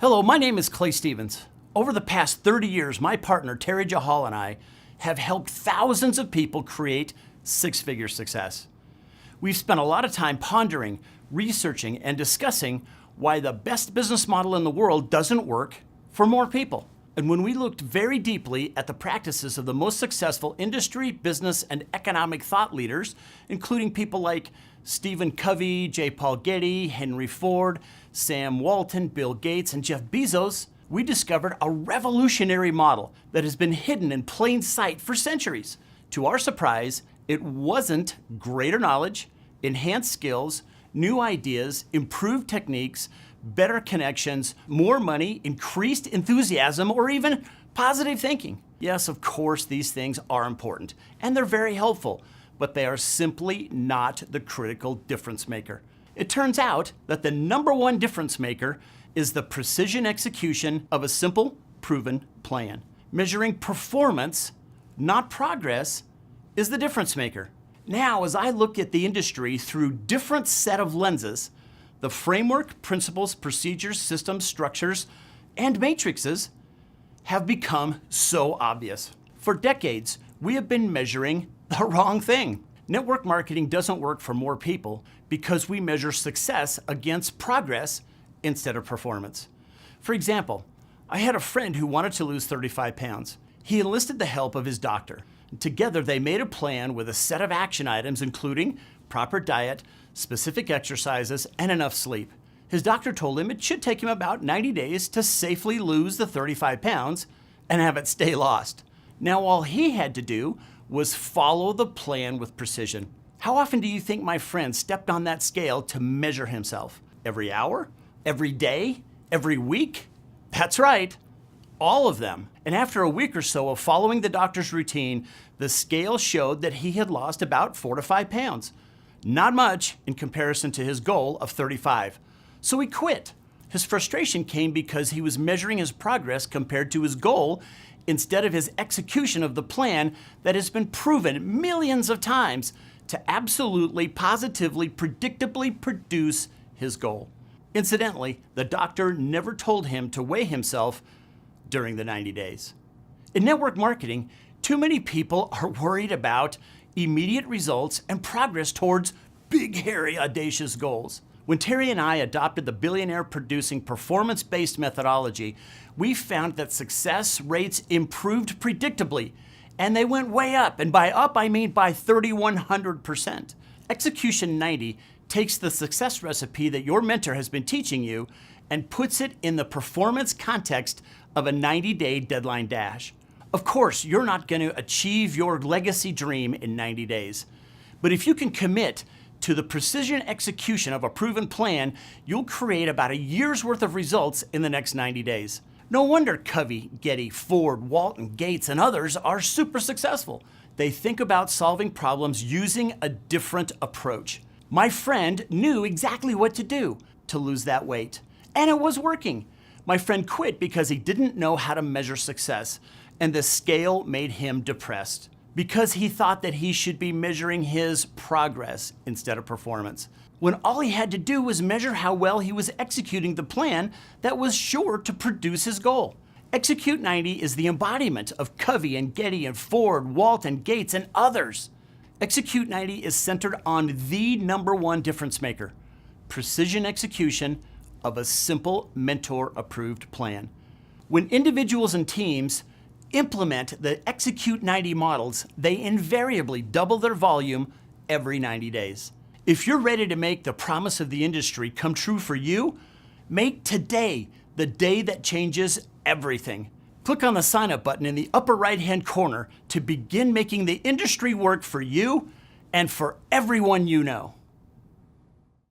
Hello, my name is Clay Stevens. Over the past 30 years, my partner Terry Jahal and I have helped thousands of people create six-figure success. We've spent a lot of time pondering, researching, and discussing why the best business model in the world doesn't work for more people. And when we looked very deeply at the practices of the most successful industry, business, and economic thought leaders, including people like Stephen Covey, J. Paul Getty, Henry Ford, Sam Walton, Bill Gates, and Jeff Bezos, we discovered a revolutionary model that has been hidden in plain sight for centuries. To our surprise, it wasn't greater knowledge, enhanced skills, new ideas, improved techniques, better connections, more money, increased enthusiasm, or even positive thinking. Yes, of course, these things are important, and they're very helpful, but they are simply not the critical difference maker. It turns out that the number one difference maker is the precision execution of a simple, proven plan. Measuring performance, not progress, is the difference maker. Now, as I look at the industry through different set of lenses, the framework, principles, procedures, systems, structures, and matrices have become so obvious. For decades, we have been measuring the wrong thing. Network marketing doesn't work for more people because we measure success against progress instead of performance. For example, I had a friend who wanted to lose 35 pounds. He enlisted the help of his doctor. Together, they made a plan with a set of action items, including proper diet, specific exercises, and enough sleep. His doctor told him it should take him about 90 days to safely lose the 35 pounds and have it stay lost. Now, all he had to do was follow the plan with precision. How often do you think my friend stepped on that scale to measure himself? Every hour? Every day? Every week? That's right, all of them. And after a week or so of following the doctor's routine, the scale showed that he had lost about 4 to 5 pounds. Not much in comparison to his goal of 35. So he quit. His frustration came because he was measuring his progress compared to his goal instead of his execution of the plan that has been proven millions of times to absolutely, positively, predictably produce his goal. Incidentally, the doctor never told him to weigh himself during the 90 days. In network marketing, too many people are worried about immediate results and progress towards big, hairy, audacious goals. When Terry and I adopted the billionaire-producing performance-based methodology, we found that success rates improved predictably, and they went way up. And by up, I mean by 3,100%. Execution 90 takes the success recipe that your mentor has been teaching you and puts it in the performance context of a 90-day deadline dash. Of course, you're not going to achieve your legacy dream in 90 days. But if you can commit to the precision execution of a proven plan, you'll create about a year's worth of results in the next 90 days. No wonder Covey, Getty, Ford, Walton, Gates, and others are super successful. They think about solving problems using a different approach. My friend knew exactly what to do to lose that weight, and it was working. My friend quit because he didn't know how to measure success, and the scale made him depressed because he thought that he should be measuring his progress instead of performance, when all he had to do was measure how well he was executing the plan that was sure to produce his goal. Execute 90 is the embodiment of Covey and Getty and Ford, Walton, Gates, and others. Execute 90 is centered on the number one difference maker: precision execution of a simple mentor-approved plan. When individuals and teams implement the Execute 90 models, they invariably double their volume every 90 days. If you're ready to make the promise of the industry come true for you, make today the day that changes everything. Click on the sign up button in the upper right-hand corner to begin making the industry work for you and for everyone you know.